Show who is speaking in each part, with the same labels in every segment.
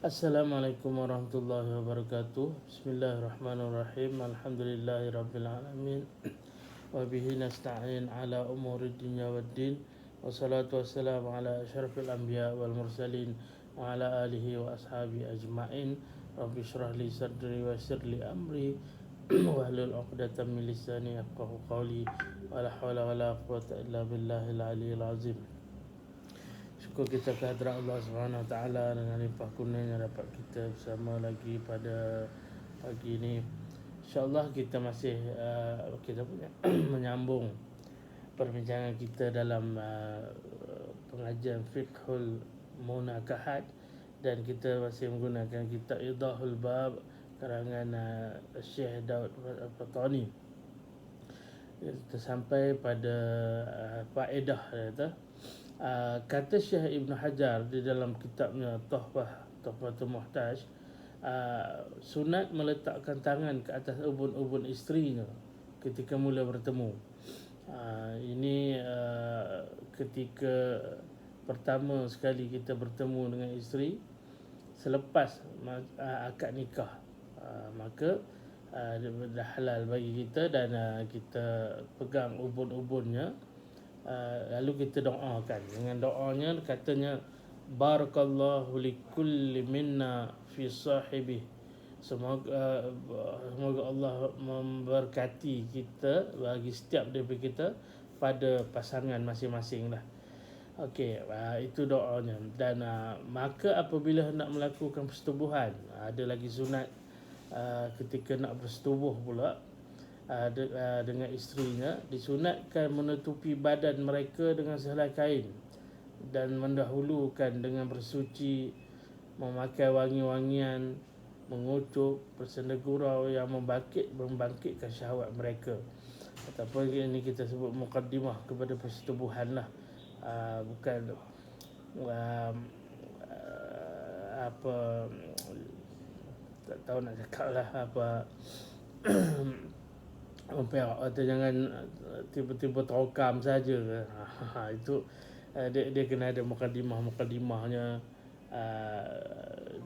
Speaker 1: Assalamualaikum warahmatullahi wabarakatuh. Bismillahirrahmanirrahim. Alhamdulillahirabbil alamin. Wa bihi nasta'in ala umuri dunya waddin. Wassalatu wassalamu ala asyrafil anbiya wal mursalin wa ala alihi wa ashabihi ajma'in. Rabbi shrah li sadri wa yassir li amri wahlul 'uqdatam min lisani yafqahu qawli. Wa la hawla wa la quwwata illa billahil aliyyil azim. Syukur kita kehadrat Allah Subhanahu Wa Taala dengan limpah kurnianya dapat kita bersama lagi pada pagi ini. InsyaAllah kita masih kita punya menyambung perbincangan kita dalam pengajian Fiqhul Munakahat, dan kita masih menggunakan kitab Idahul Bab karangan Syekh Daud Al-Fatani. Kita sampai pada faedah kata Syekh Ibn Hajar di dalam kitabnya Tuhfatul Muhtaj, sunat meletakkan tangan ke atas ubun-ubun isterinya ketika mula bertemu. Ini ketika pertama sekali kita bertemu dengan isteri selepas akad nikah, maka dah halal bagi kita, dan kita pegang ubun-ubunnya. Lalu kita doakan. Dengan doanya katanya, barakallahu likulli minna fi sahibih. Semoga Allah memberkati kita, bagi setiap daripada kita pada pasangan masing-masing lah. Okey, itu doanya. Dan maka apabila nak melakukan persetubuhan, ada lagi sunat ketika nak bersetubuh pula dengan isterinya, disunatkan menutupi badan mereka dengan sehelai kain dan mendahulukan dengan bersuci, memakai wangi-wangian, mengucuk, bersenda gurau yang membangkitkan syahwat mereka. Ataupun ini kita sebut muqaddimah kepada persetubuhan lah. Bukan apa, tak tahu nak cakap lah apa atau jangan tiba-tiba terokam saja. Itu dia kena ada mukadimahnya,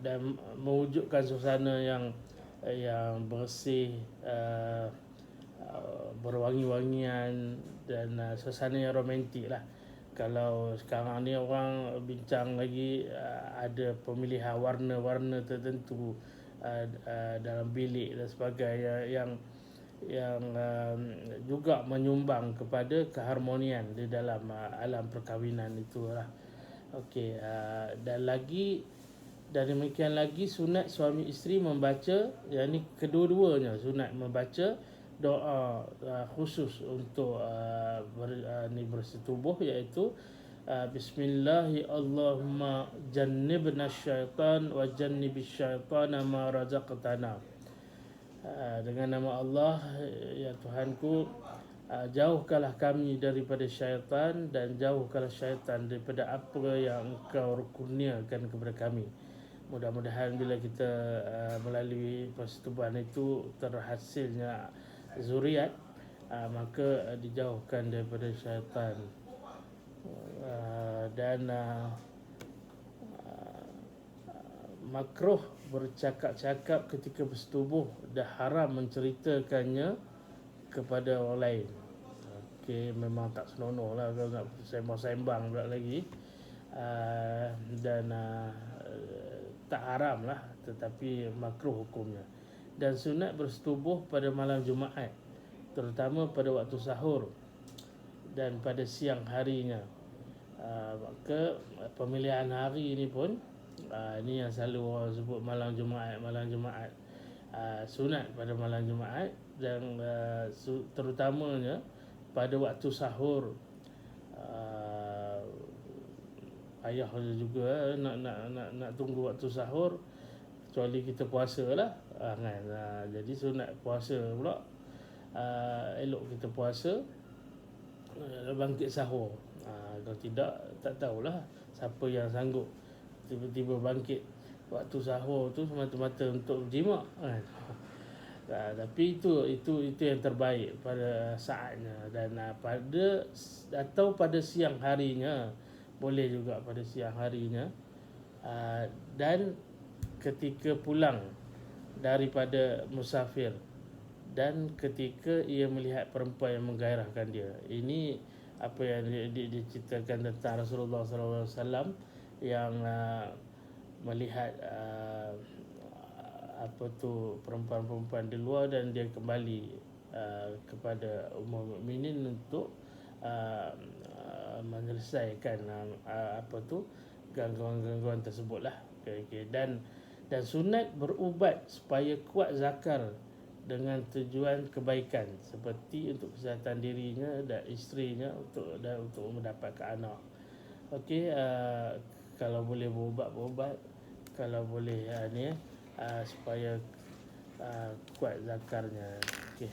Speaker 1: dan mewujudkan suasana yang bersih, berwangi-wangian, dan suasana yang romantik lah. Kalau sekarang ni orang bincang lagi, ada pemilihan warna-warna tertentu dalam bilik dan sebagainya yang juga menyumbang kepada keharmonian di dalam alam perkahwinan itulah. Okey, dan demikian lagi sunat suami isteri membaca, yakni kedua-duanya sunat membaca doa khusus untuk bersetubuh, iaitu Bismillahi Allahumma jannibna syaitan wa jannibish syaitana ma razaqtana. Dengan nama Allah, ya Tuhanku, jauhkanlah kami daripada syaitan, dan jauhkanlah syaitan daripada apa yang Engkau kurniakan kepada kami. Mudah-mudahan bila kita melalui persetubuhan itu terhasilnya zuriat, maka dijauhkan daripada syaitan. Dan makruh bercakap-cakap ketika bersetubuh, dah haram menceritakannya kepada orang lain. Okey, memang tak senonoh lah kalau nak sembang-sembang pula lagi. Dan tak haram lah, tetapi makruh hukumnya. Dan sunat bersetubuh pada malam Jumaat, terutama pada waktu sahur dan pada siang harinya. Maka pemilihan hari ini pun, ini yang selalu orang sebut malam Jumaat. Sunat pada malam Jumaat, dan terutamanya pada waktu sahur. Payah juga nak tunggu waktu sahur, kecuali kita puasa lah kan. Jadi sunat puasa pula, elok kita puasa bangkit sahur. Kalau tidak, tak tahulah siapa yang sanggup tiba-tiba bangkit waktu sahur tu semata-mata untuk berjimat kan. Tapi itu yang terbaik pada saatnya. Dan pada siang harinya, boleh juga pada siang harinya. Dan ketika pulang daripada musafir dan ketika ia melihat perempuan yang menggairahkan dia. Ini apa yang diceritakan tentang Rasulullah SAW yang melihat perempuan-perempuan di luar dan dia kembali kepada ummul mukminin untuk menyelesaikan gangguan-gangguan tersebutlah. Okay. Dan sunat berubat supaya kuat zakar dengan tujuan kebaikan seperti untuk kesihatan dirinya dan isterinya untuk mendapatkan anak. Okey, kalau boleh berubat, kalau boleh supaya kuat zakarnya. Okey.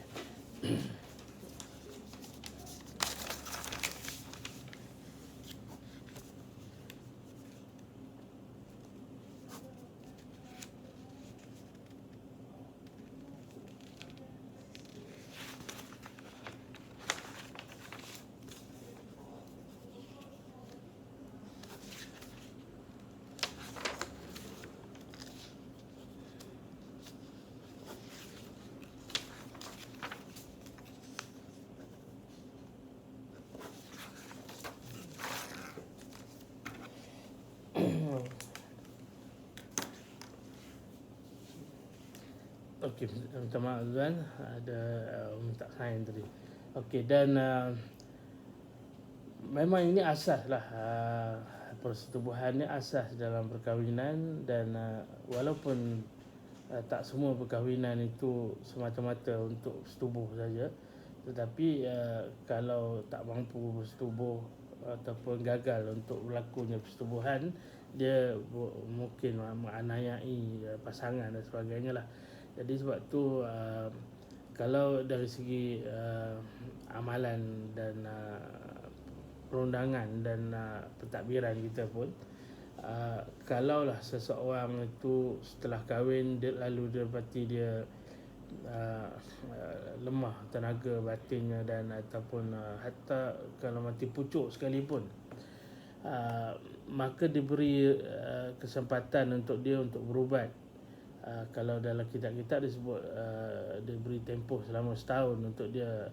Speaker 1: Okey, minta maaf tuan, ada minta sign tadi. Okey, dan memang ini asas lah, persetubuhan ni asas dalam perkahwinan. Dan walaupun tak semua perkahwinan itu semata-mata untuk setubuh saja, tetapi kalau tak mampu bersetubuh ataupun gagal untuk berlakunya persetubuhan, dia mungkin menganiayai pasangan dan sebagainya lah. Jadi sebab tu kalau dari segi amalan dan perundangan dan pentadbiran kita pun, kalaulah seseorang itu setelah kahwin lalu dia dapati dia lemah tenaga batinnya dan ataupun hatta kalau mati pucuk sekalipun, maka diberi kesempatan untuk dia untuk berubat. Kalau dalam kitab-kitab disebut dia beri tempoh selama setahun untuk dia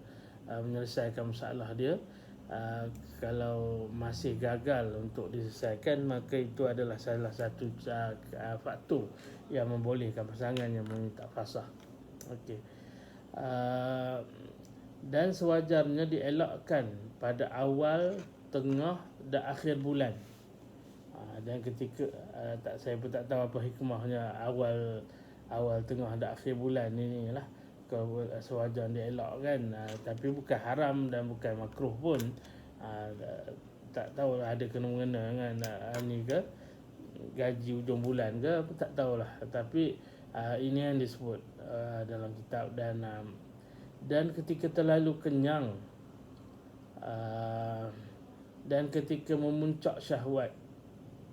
Speaker 1: menyelesaikan masalah dia. Kalau masih gagal untuk diselesaikan, maka itu adalah salah satu faktor yang membolehkan pasangan yang meminta fasakh. Okey. Dan sewajarnya dielakkan pada awal, tengah dan akhir bulan. Dan ketika saya pun tak tahu apa hikmahnya awal, tengah dan akhir bulan ini lah. Kalau sewajarnya dielakkan, tapi bukan haram dan bukan makruh pun. Tak tahu lah ada kena-mengena dengan ni ke, gaji hujung bulan ke, tak tahulah. Tapi ini yang disebut dalam kitab. Dan ketika terlalu kenyang dan ketika memuncak syahwat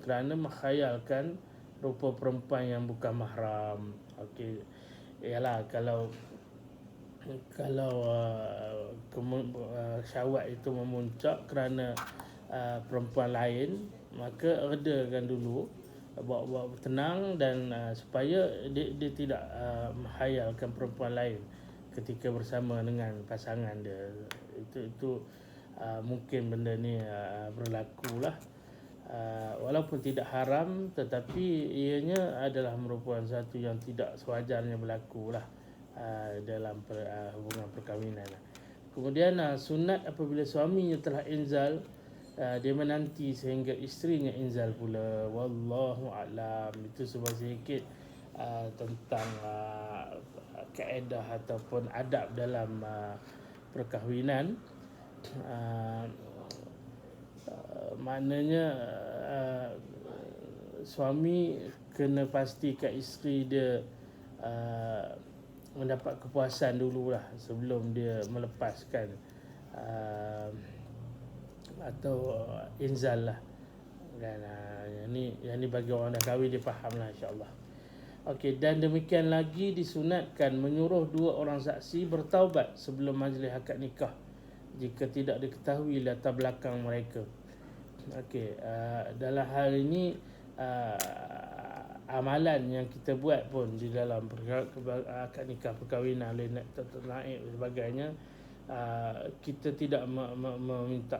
Speaker 1: kerana menghayalkan rupa perempuan yang bukan mahram. Okey, ialah kalau syahwat itu memuncak kerana perempuan lain, maka redakan dulu, bawa tenang, dan supaya dia tidak menghayalkan perempuan lain ketika bersama dengan pasangan dia. Itu mungkin benda ni berlaku lah. Walaupun tidak haram, tetapi ianya adalah merupakan satu yang tidak sewajarnya berlaku lah dalam hubungan perkahwinan. Kemudian sunat apabila suaminya telah inzal, dia menanti sehingga isterinya inzal pula. Wallahu a'lam. Itu sedikit tentang kaedah ataupun adab dalam perkahwinan. Maknanya suami kena pastikan isteri dia mendapat kepuasan dululah sebelum dia melepaskan atau inzal lah. Dan yang ni bagi orang dah kahwin, dia faham lah, insyaAllah. Okey, dan demikian lagi disunatkan menyuruh dua orang saksi bertaubat sebelum majlis akad nikah jika tidak diketahui latar belakang mereka. Okey, dalam hal ini amalan yang kita buat pun di dalam akad nikah, perkahwinan, naik dan sebagainya, kita tidak meminta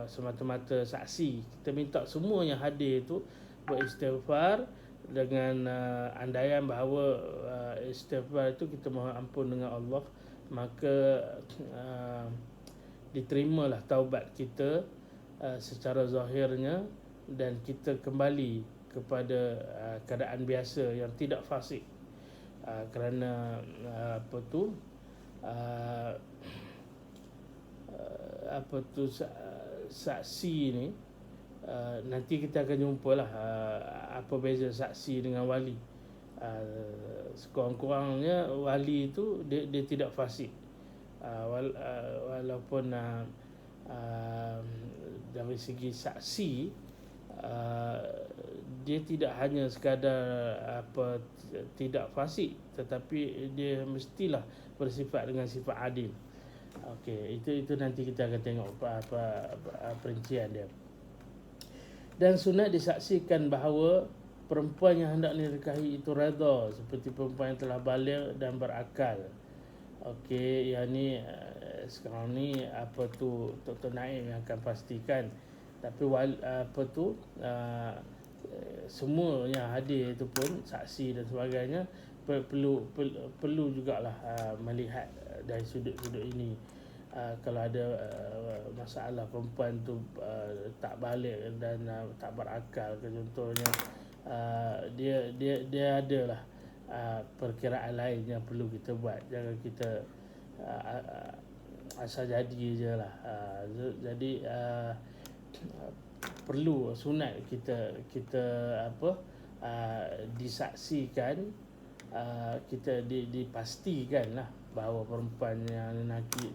Speaker 1: semata-mata saksi. Kita minta semua yang hadir itu beristighfar dengan andaian bahawa istighfar itu kita mohon ampun dengan Allah, maka diterimalah taubat kita secara zahirnya, dan kita kembali kepada keadaan biasa yang tidak fasik. Kerana saksi ni, nanti kita akan jumpalah apa beza saksi dengan wali. Sekurang-kurangnya wali itu dia tidak fasik, walaupun dari segi saksi dia tidak hanya sekadar tidak fasik, tetapi dia mestilah bersifat dengan sifat adil. Okey, itu nanti kita akan tengok apa perincian dia. Dan sunat disaksikan bahawa perempuan yang hendak dinikahi itu redha, seperti perempuan yang telah baligh dan berakal. Okey, yang ni sekarang ni Dr. Naim yang akan pastikan. Tapi semua yang hadir itu pun saksi dan sebagainya perlu jugalah melihat dari sudut-sudut ini. Kalau ada masalah perempuan tu tak balik dan tak berakal ke contohnya, dia adalah perkiraan lain yang perlu kita buat. Jangan kita asal jadi je lah. Jadi perlu sunat kita disaksikan, kita dipastikan lah bahawa perempuan yang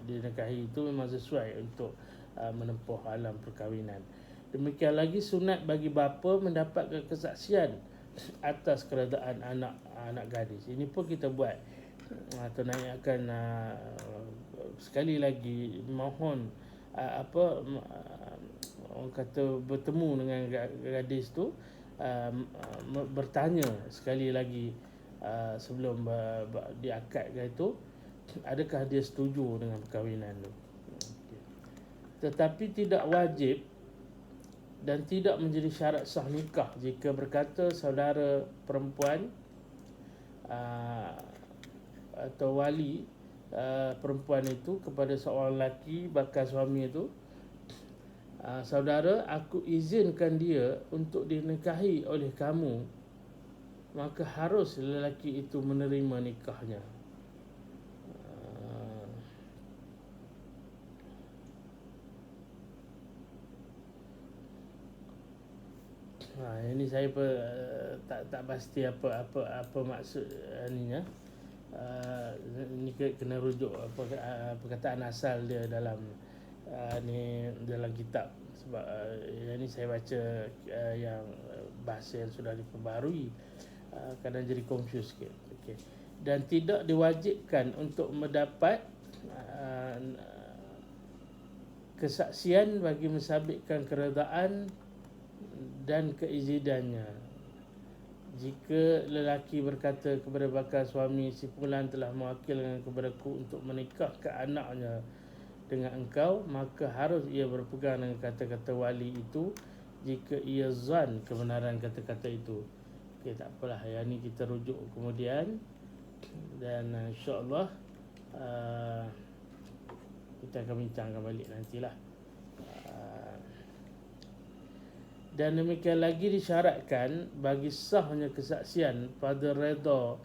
Speaker 1: dinikahi itu memang sesuai untuk menempuh alam perkahwinan. Demikian lagi sunat bagi bapa mendapatkan kesaksian atas keredaan anak gadis. Ini pun kita buat. Tuan Naim akan sekali lagi mohon orang kata bertemu dengan gadis tu, bertanya sekali lagi sebelum diakadkan itu, adakah dia setuju dengan perkahwinan tu. Tetapi tidak wajib dan tidak menjadi syarat sah nikah jika berkata saudara perempuan atau wali perempuan itu kepada seorang lelaki bakal suami itu, saudara, aku izinkan dia untuk dinikahi oleh kamu, maka harus lelaki itu menerima nikahnya. Ini saya tak pasti apa maksud ininya. Ini kena rujuk perkataan asal dia dalam dalam kitab, sebab yang ni saya baca yang bahasa yang sudah diperbarui, kadang jadi confuse sikit. Okay. Dan tidak diwajibkan untuk mendapat kesaksian bagi mensabitkan keredaan dan keizidannya. Jika lelaki berkata kepada bakal suami, si fulan telah mewakilkan kepadaku untuk menikahkan anaknya dengan engkau, maka harus ia berpegang dengan kata-kata wali itu jika ia zan kebenaran kata-kata itu. Okey, tak apalah, yang ni kita rujuk kemudian, dan insya-Allah kita akan bincangkan balik nantilah. Dan demikian lagi disyaratkan bagi sahnya kesaksian pada redha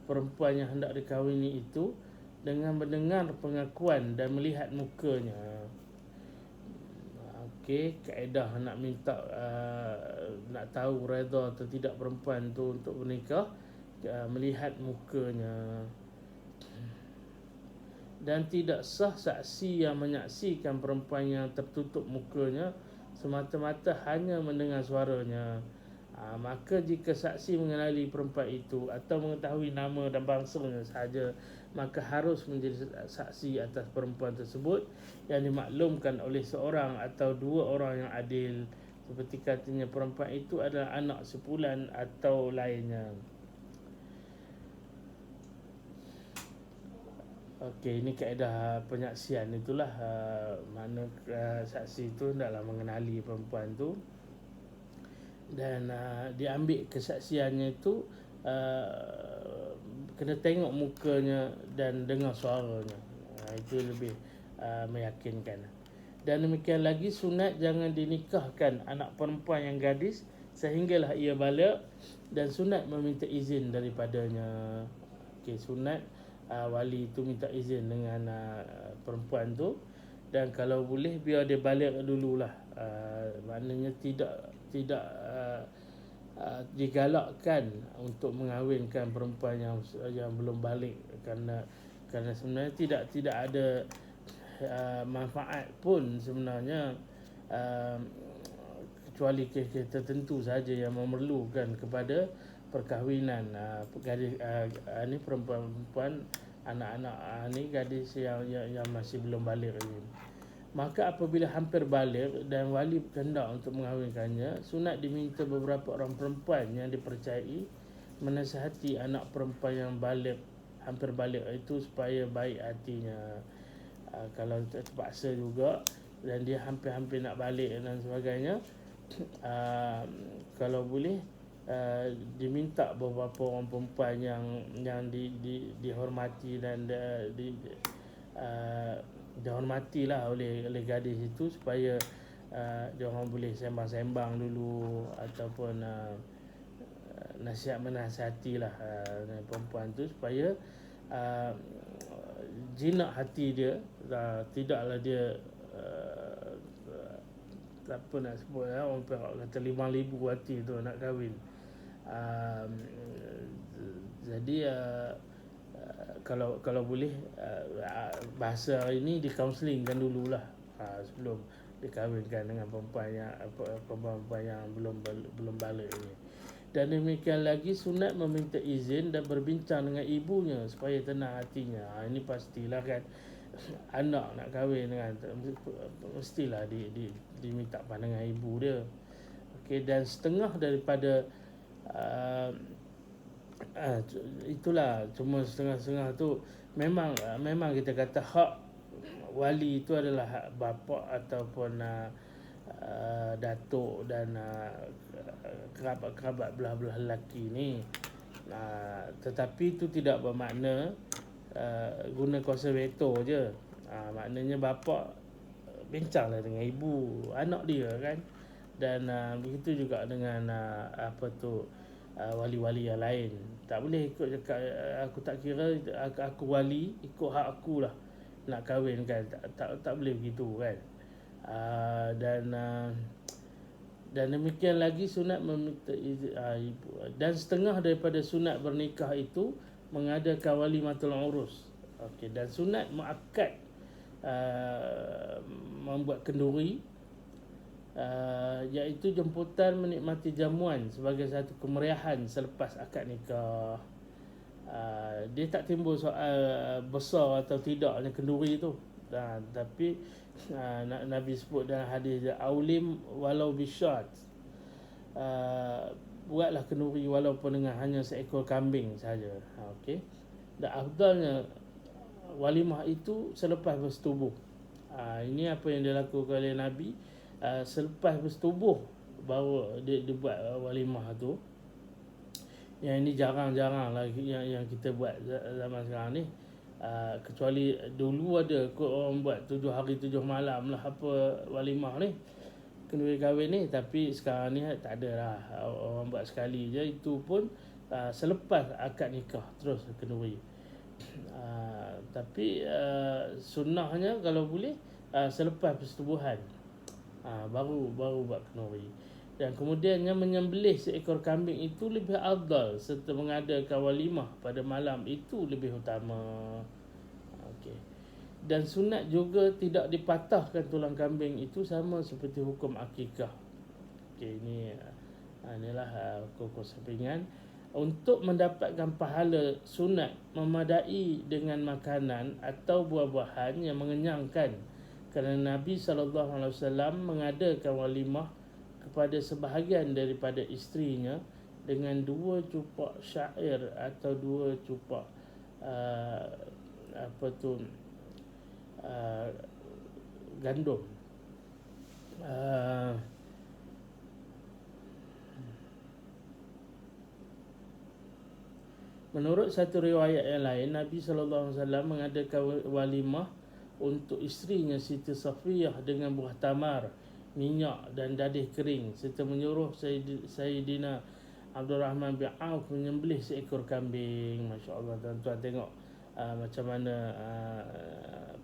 Speaker 1: perempuan yang hendak dikahwini itu dengan mendengar pengakuan dan melihat mukanya. Okey, kaedah nak minta nak tahu redha atau tidak perempuan tu untuk bernikah, melihat mukanya. Dan tidak sah saksi yang menyaksikan perempuan yang tertutup mukanya semata-mata hanya mendengar suaranya. Maka jika saksi mengenali perempuan itu atau mengetahui nama dan bangsanya sahaja, maka harus menjadi saksi atas perempuan tersebut yang dimaklumkan oleh seorang atau dua orang yang adil, seperti katanya perempuan itu adalah anak sepulan atau lainnya. Okey, ini kaedah penyaksian itulah, mana saksi itu hendaklah mengenali perempuan tu dan diambil kesaksiannya itu kena tengok mukanya dan dengar suaranya. Itu lebih meyakinkan. Dan demikian lagi, sunat jangan dinikahkan anak perempuan yang gadis sehinggalah ia balik, dan sunat meminta izin daripadanya. Okey, sunat wali itu minta izin dengan perempuan tu, dan kalau boleh biar dia balik dululah. Maknanya tidak digalakkan untuk mengahwinkan perempuan yang belum balik, kerana sebenarnya tidak ada manfaat pun sebenarnya, kecuali kes tertentu saja yang memerlukan kepada perkahwinan. Gadis ni perempuan, anak-anak ni gadis yang masih belum balik lagi. Maka apabila hampir balik dan wali berkehendak untuk mengahwinkannya, sunat diminta beberapa orang perempuan yang dipercayai menasihati anak perempuan yang hampir balik itu supaya baik hatinya. Kalau terpaksa juga dan dia hampir-hampir nak balik dan sebagainya, kalau boleh diminta beberapa orang perempuan yang dihormati dan dihormatilah oleh gadis itu, supaya dia orang boleh sembang-sembang dulu ataupun menasihatilah perempuan tu supaya jinak hati dia, tidaklah dia apa nak sebut, orang Perak kata 5,000 hati tu nak kahwin. Jadi kalau boleh, bahasa hari ni dikaunselingkan dululah sebelum dikahwinkan dengan perempuan yang belum balik ini. Dan demikian lagi, sunat meminta izin dan berbincang dengan ibunya supaya tenang hatinya. Ini pastilah kan, anak nak kahwin dengan, mestilah diminta pandangan ibu dia. Okey, dan setengah daripada itulah, cuma setengah-setengah tu memang kita kata hak wali itu adalah hak bapa ataupun datuk dan kerabat-kerabat belah-belah lelaki ni. Tetapi itu tidak bermakna guna kuasa veto je. Maknanya bapa bincanglah dengan ibu anak dia kan. Dan begitu juga dengan wali-wali yang lain. Tak boleh ikut cakap aku tak kira, aku wali, ikut hak aku lah nak kahwin kan. Tak boleh begitu kan. Dan demikian lagi, sunat meminta izin ibu. Dan setengah daripada sunat bernikah itu mengadakan walimatul urus. Okey, dan sunat muakkad membuat kenduri, iaitu jemputan menikmati jamuan sebagai satu kemeriahan selepas akad nikah. Dia tak timbul soal besar atau tidaknya kenduri tu. Tapi Nabi sebut dalam hadis dia, aulim walau bisyat, buatlah kenduri walaupun dengan hanya seekor kambing saja. Okey. Dan afdalnya walimah itu selepas bersetubuh. Ini apa yang dilakukan oleh Nabi. Selepas bersetubuh baru dia buat walimah tu. Yang ini jarang-jarang lagi yang kita buat zaman sekarang ni. Kecuali dulu ada kot orang buat 7 hari 7 malam lah apa walimah ni, kenduri kahwin ni. Tapi sekarang ni tak ada lah, orang buat sekali je, itu pun selepas akad nikah terus kenduri. Tapi sunnahnya kalau boleh selepas persetubuhan baru buat kenduri. Dan kemudiannya menyembelih seekor kambing itu lebih afdal, serta mengadakan walimah pada malam itu lebih utama. Okey. Dan sunat juga tidak dipatahkan tulang kambing itu, sama seperti hukum akikah. Okey, inilah hukum sampingan. Untuk mendapatkan pahala sunat memadai dengan makanan atau buah-buahan yang mengenyangkan, kerana Nabi SAW mengadakan walimah kepada sebahagian daripada isterinya dengan 2 cupak syair atau 2 cupak uh, apa tu gandum. Uh, Menurut satu riwayat yang lain, Nabi SAW mengadakan walimah untuk isterinya Siti Safiyah dengan buah tamar, minyak dan dadih kering, serta menyuruh Sayyidina Abdul Rahman bin Auf menyembelih seekor kambing. Masya Allah, tuan-tuan tengok macam mana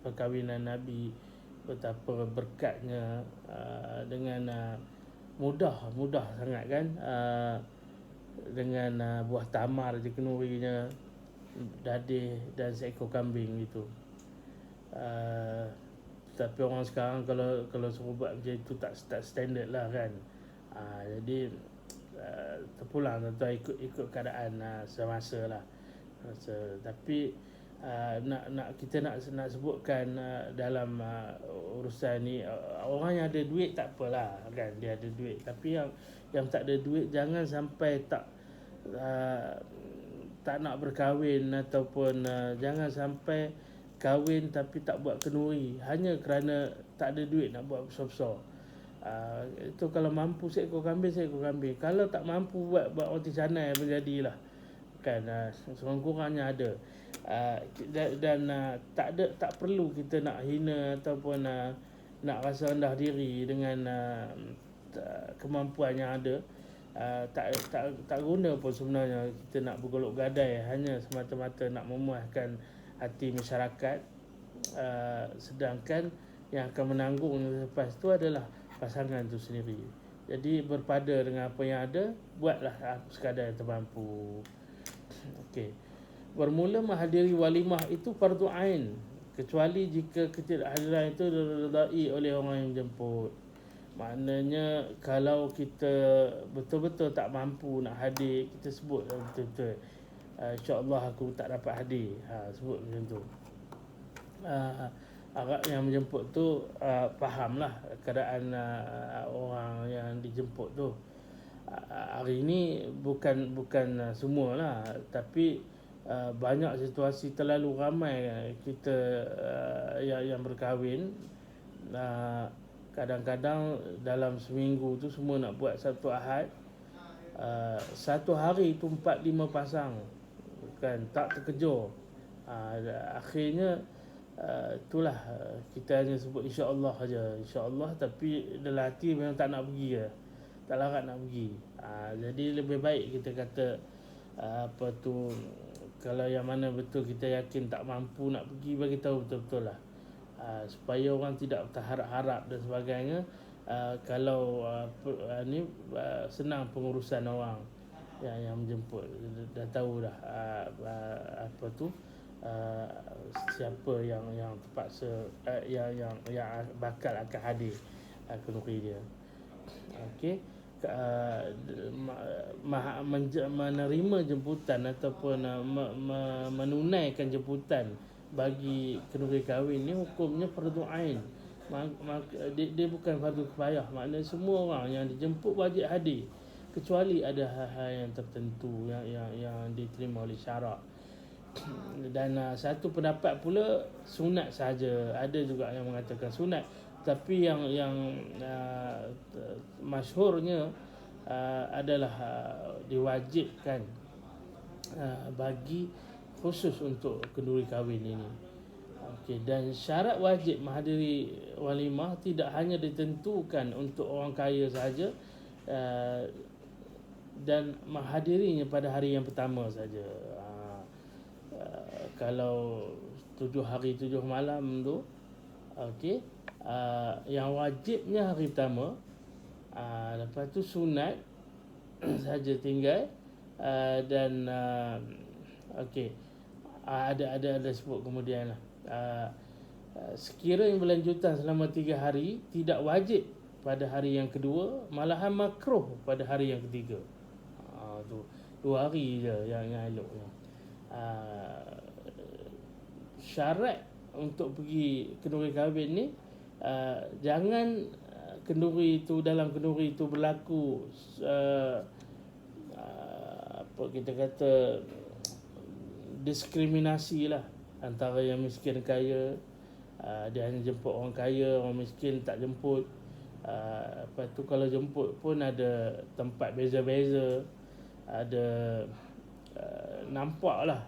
Speaker 1: perkahwinan Nabi, betapa berkatnya, dengan mudah sangat kan, dengan buah tamar dikenurinya, dadih dan seekor kambing itu. Tapi orang sekarang kalau suruh buat macam itu tak standard lah kan. Jadi terpulang tuan ikut keadaan semasa lah. Tapi kita nak sebutkan dalam urusan ni, orang yang ada duit tak apalah kan, dia ada duit. Tapi yang tak ada duit jangan sampai tak nak berkahwin, ataupun jangan sampai kahwin tapi tak buat kenduri hanya kerana tak ada duit nak buat besar-besar. Itu kalau mampu seekor kambing. Kalau tak mampu buat roti canai pun jadilah kan, sekurang-kurangnya ada. Dan tak perlu kita nak hina ataupun nak rasa rendah diri dengan kemampuan yang ada. Tak guna pun sebenarnya kita nak bergolok gadai hanya semata-mata nak memuaskan hati masyarakat, sedangkan yang akan menanggung lepas tu adalah pasangan tu sendiri. Jadi berpada dengan apa yang ada, buatlah sekadar yang termampu. Okey. Bermula menghadiri walimah itu fardu ain, kecuali jika ketidakhadiran itu diredai oleh orang yang menjemput. Maknanya kalau kita betul-betul tak mampu nak hadir, kita sebut betul-betul, insya-Allah aku tak dapat hadir, sebut macam tu. Agak yang menjemput tu fahamlah keadaan orang yang dijemput tu. Hari ni bukan semualah, tapi banyak situasi terlalu ramai kita yang berkahwin. Kadang-kadang dalam seminggu tu semua nak buat Sabtu Ahad, satu hari tu 4-5 pasang kan, tak terkejar. Akhirnya itulah, kita hanya sebut insya-Allah saja, insya-Allah, tapi dalam hati memang tak nak pergi lah, tak larat nak pergi. Jadi lebih baik kita kata kalau yang mana betul kita yakin tak mampu nak pergi, bagi tahu betul-betul lah, supaya orang tidak terharap-harap dan sebagainya. Kalau ni senang pengurusan orang yang menjemput, dah tahu dah siapa yang terpaksa, yang bakal akan hadir kenduri dia. Okey. Menerima jemputan ataupun menunaikan jemputan bagi kenduri kahwin ni hukumnya fardu ain. Dia bukan fardu kifayah. Maknanya semua orang yang dijemput wajib hadir, kecuali ada hal-hal yang tertentu yang diterima oleh syarak. Dan satu pendapat pula sunat saja. Ada juga yang mengatakan sunat, tapi yang masyhurnya adalah diwajibkan bagi khusus untuk kenduri kahwin ini. Okey, dan syarat wajib menghadiri walimah tidak hanya ditentukan untuk orang kaya saja, dan menghadirinya pada hari yang pertama saja. Kalau 7 hari 7 malam tu, okey, yang wajibnya hari pertama, lepas tu sunat saja tinggal, dan okey, ada sebut kemudian lah, sekiranya berlanjutan selama 3 hari, tidak wajib pada hari yang kedua, malahan makruh pada hari yang ketiga. Tu 2 hari je yang eloknya. Syarat untuk pergi kenduri kahwin ni, jangan kenduri itu, dalam kenduri itu berlaku apa kita kata, diskriminasi lah antara yang miskin kaya. Dia hanya jemput orang kaya, orang miskin tak jemput. Lepas tu kalau jemput pun ada tempat beza-beza, ada nampaklah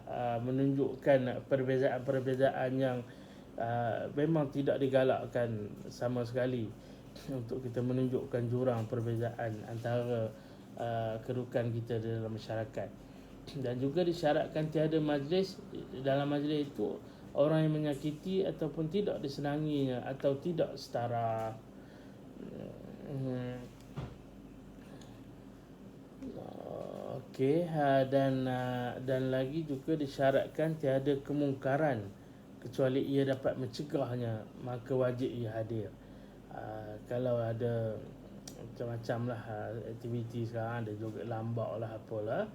Speaker 1: menunjukkan perbezaan-perbezaan yang memang tidak digalakkan sama sekali untuk kita menunjukkan jurang perbezaan antara kedudukan kita dalam masyarakat. Dan juga disyaratkan tiada majlis, dalam majlis itu orang yang menyakiti ataupun tidak disenanginya atau tidak setara. Okey, dan lagi juga disyaratkan tiada kemungkaran kecuali ia dapat mencegahnya, maka wajib ia hadir. Kalau ada macam-macam lah aktiviti sekarang, ada joget lambak lah apalah,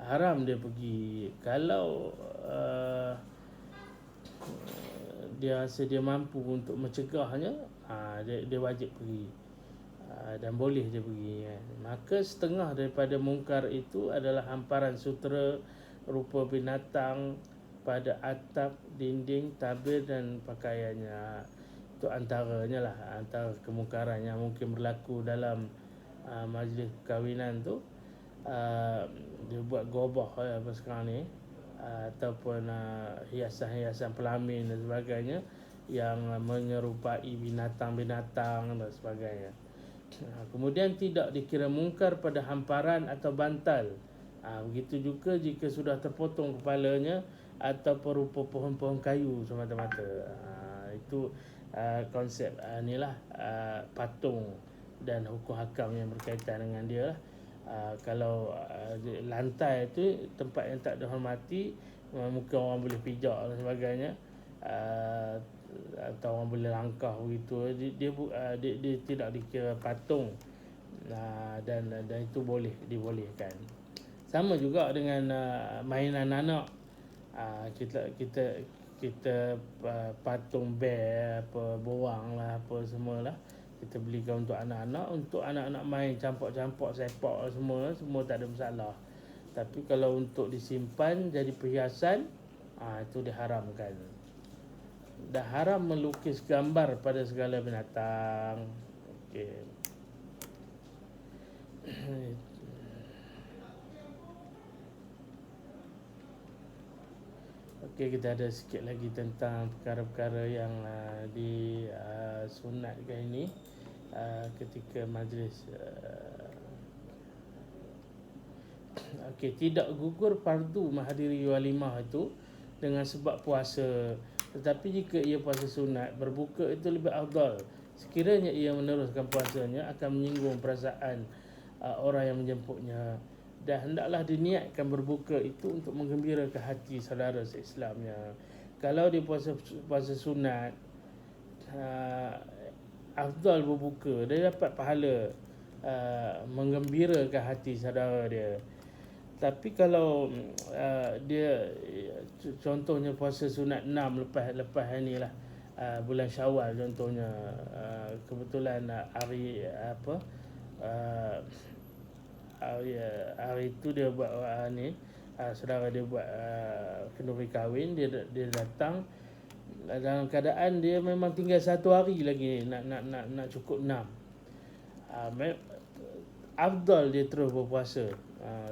Speaker 1: haram dia pergi. Kalau dia rasa dia mampu untuk mencegahnya, dia wajib pergi, dan boleh dia pergi kan. Maka setengah daripada mungkar itu adalah hamparan sutera rupa binatang pada atap, dinding, tabir dan pakaiannya. Itu antaranya lah, antara kemungkaran yang mungkin berlaku dalam majlis perkahwinan tu. Dia buat gobah apa sekarang ni, ataupun hiasan-hiasan pelamin dan sebagainya yang menyerupai binatang-binatang dan sebagainya. Kemudian tidak dikira mungkar pada hamparan atau bantal. Begitu juga jika sudah terpotong kepalanya atau perupa pohon-pohon kayu semata-mata. Itu konsep inilah patung dan hukum hakam yang berkaitan dengan dia lah. Kalau lantai tu tempat yang tak dihormati, mungkin orang boleh pijak dan sebagainya, atau orang boleh langkah begitu, dia tidak dikira patung, dan itu boleh dibolehkan. Sama juga dengan mainan anak. Kita patung bear, apa borang lah, apa semualah kita belikan untuk anak-anak, untuk anak-anak main campak-campak sepak semua tak ada masalah. Tapi kalau untuk disimpan jadi perhiasan, itu diharamkan. Dah haram melukis gambar pada segala binatang. Okey. Okey, kita ada sikit lagi tentang perkara-perkara yang disunatkan ini ketika majlis. Okey, tidak gugur fardu menghadiri walimah itu dengan sebab puasa. Tetapi jika ia puasa sunat, berbuka itu lebih afdal. Sekiranya ia meneruskan puasanya akan menyinggung perasaan orang yang menjemputnya. Dan hendaklah diniatkan berbuka itu untuk menggembirakan hati saudara se-Islamnya. Kalau dia puasa sunat, afdal berbuka, dia dapat pahala menggembirakan hati saudara dia. Tapi kalau dia contohnya puasa sunat 6 lepas inilah, bulan Syawal contohnya, kebetulan hari hari itu dia buat saudara dia buat kenduri kahwin, dia datang dalam keadaan dia memang tinggal 1 hari lagi nak cukup 6. Afdal dia terus berpuasa,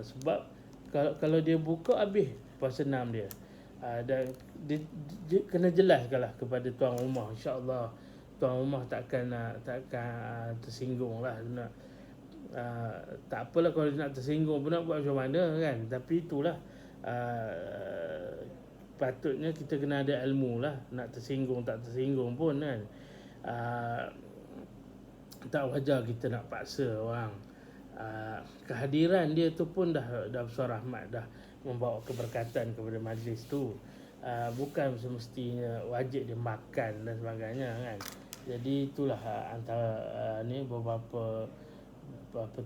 Speaker 1: sebab kalau dia buka habis puasa 6 dia. Dan dia kena jelaskanlah kepada tuan rumah, insya-Allah tuan rumah takkan tersinggung lah. Tak apalah kalau nak tersinggung pun, nak buat macam mana kan. Tapi itulah, patutnya kita kena ada ilmu lah. Nak tersinggung tak tersinggung pun kan, tak wajar kita nak paksa orang. Kehadiran dia tu pun dah besar rahmat, dah membawa keberkatan kepada majlis tu. Bukan semestinya wajib dia makan dan sebagainya kan. Jadi itulah antara ni beberapa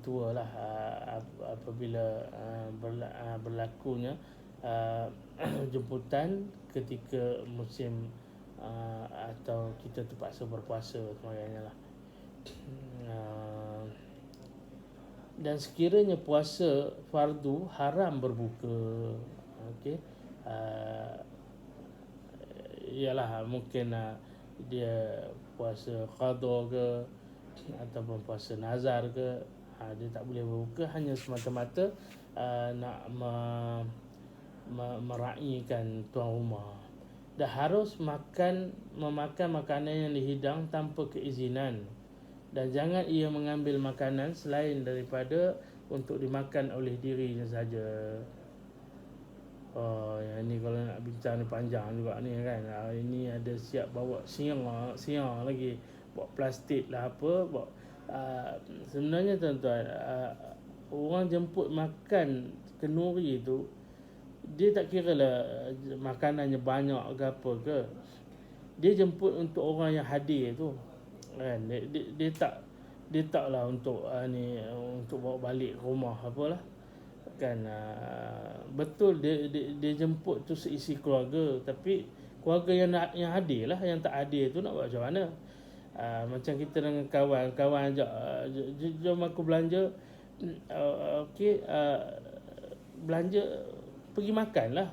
Speaker 1: tua lah apabila berlakunya jemputan ketika musim atau kita terpaksa berpuasa sebagainya lah. Dan sekiranya puasa fardu haram berbuka. Okey. Ialah mungkin dia puasa qada ke ataupun puasa nazar ke, dia tak boleh berbuka hanya semata-mata nak meraihkan tuan rumah. Dah harus memakan makanan yang dihidang tanpa keizinan, dan jangan ia mengambil makanan selain daripada untuk dimakan oleh dirinya saja. Yang ni kalau nak bincang ni panjang juga ni kan. Ini ada siap bawa siang lagi, bawa plastik lah apa, bawa sebenarnya tuan-tuan, orang jemput makan kenduri tu, dia tak kira lah makanannya banyak ke apa ke. Dia jemput untuk orang yang hadir tu kan. Dia taklah untuk untuk bawa balik ke rumah apalah kan. Betul dia jemput tu seisi keluarga, tapi keluarga yang hadir lah, yang tak hadir tu nak buat macam mana? Macam kita dengan kawan ajak, jom aku belanja, okey, belanja, pergi makan lah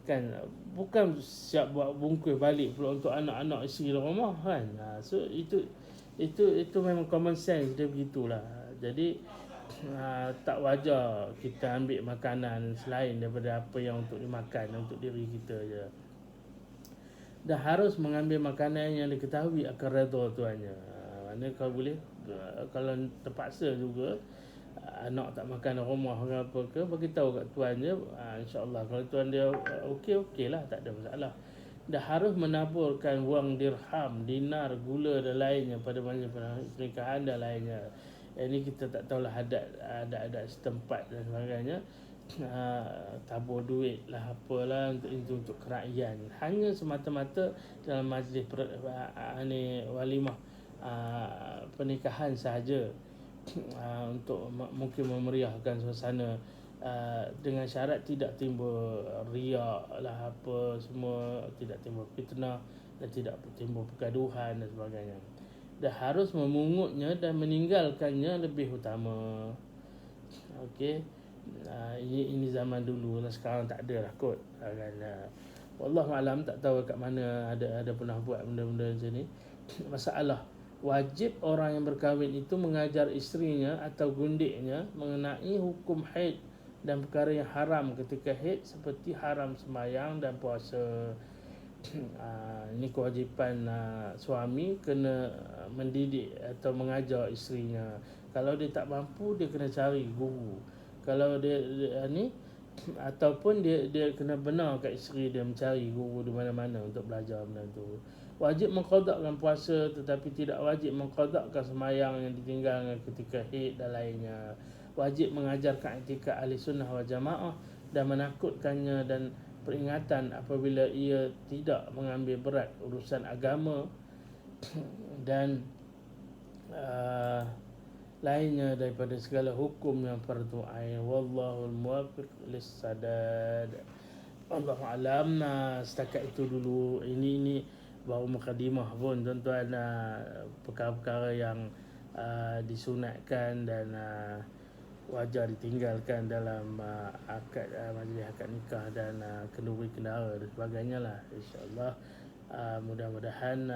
Speaker 1: kan, bukan siap buat bungkus balik pula untuk anak-anak isteri dalam rumah kan. So itu memang common sense dia begitulah. Jadi tak wajar kita ambil makanan selain daripada apa yang untuk dimakan untuk diri kita je. Dah harus mengambil makanan yang diketahui akan redha tuannya. Mana kalau boleh, kalau terpaksa juga anak tak makan rumah ke apa ke, bagi tahu kat tuan dia, insya-Allah kalau tuan dia okey lah, tak ada masalah. Dah harus menaburkan wang dirham, dinar, gula dan lainnya pada majlis pernikahan dan lainnya. Ini kita tak tahulah adat setempat dan sebagainya. Tabur duit lah apalah untuk kerajaan, hanya semata-mata dalam majlis walimah pernikahan sahaja, untuk mungkin memeriahkan suasana, dengan syarat tidak timbul riak lah apa semua, tidak timbul fitnah dan tidak timbul pergaduhan dan sebagainya. Dah harus memungutnya dan meninggalkannya lebih utama. Okey. Ini zaman dulu lah, sekarang tak ada lah kot kan. Wallahualam, tak tahu kat mana ada pernah buat benda-benda macam ni. Masalah wajib orang yang berkahwin itu mengajar isterinya atau gundiknya mengenai hukum haid dan perkara yang haram ketika haid, seperti haram sembahyang dan puasa. Ini kewajipan suami kena mendidik atau mengajar isterinya. Kalau dia tak mampu, dia kena cari guru. Kalau dia ataupun dia kena benar kat isteri dia mencari guru di mana-mana untuk belajar benda tu. Wajib mengqadakkan puasa, tetapi tidak wajib mengqadakkan sembahyang yang ditinggalkan ketika haid dan lainnya. Wajib mengajarkan etika ahli sunnah wal jamaah dan menakutkannya dan peringatan apabila ia tidak mengambil berat urusan agama dan lainnya daripada segala hukum yang fardu ain. Wallahul muwaffiq lis-sadad. Allahu alam. Setakat itu dulu. Ini baru mukadimah pun tuan-tuan, perkara-perkara yang disunatkan dan wajar ditinggalkan dalam akad majlis akad nikah dan kenduri kendara dan sebagainya lah. InsyaAllah mudah-mudahan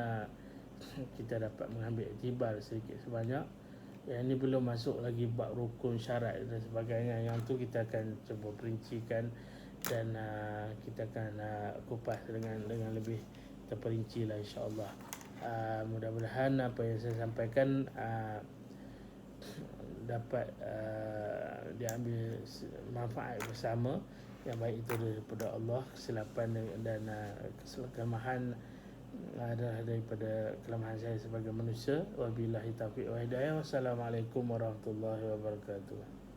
Speaker 1: kita dapat mengambil iktibar sedikit sebanyak. Yang ini belum masuk lagi bab rukun, syarat dan sebagainya. Yang tu kita akan cuba perincikan dan kita akan kupas dengan lebih terperinci lah, insyaAllah. Mudah-mudahan apa yang saya sampaikan dapat diambil manfaat bersama. Yang baik itu daripada Allah, kesilapan dan kelemahan adalah daripada kelemahan saya sebagai manusia. Wabillahi taufiq wa hidayah. Wassalamualaikum warahmatullahi wabarakatuh.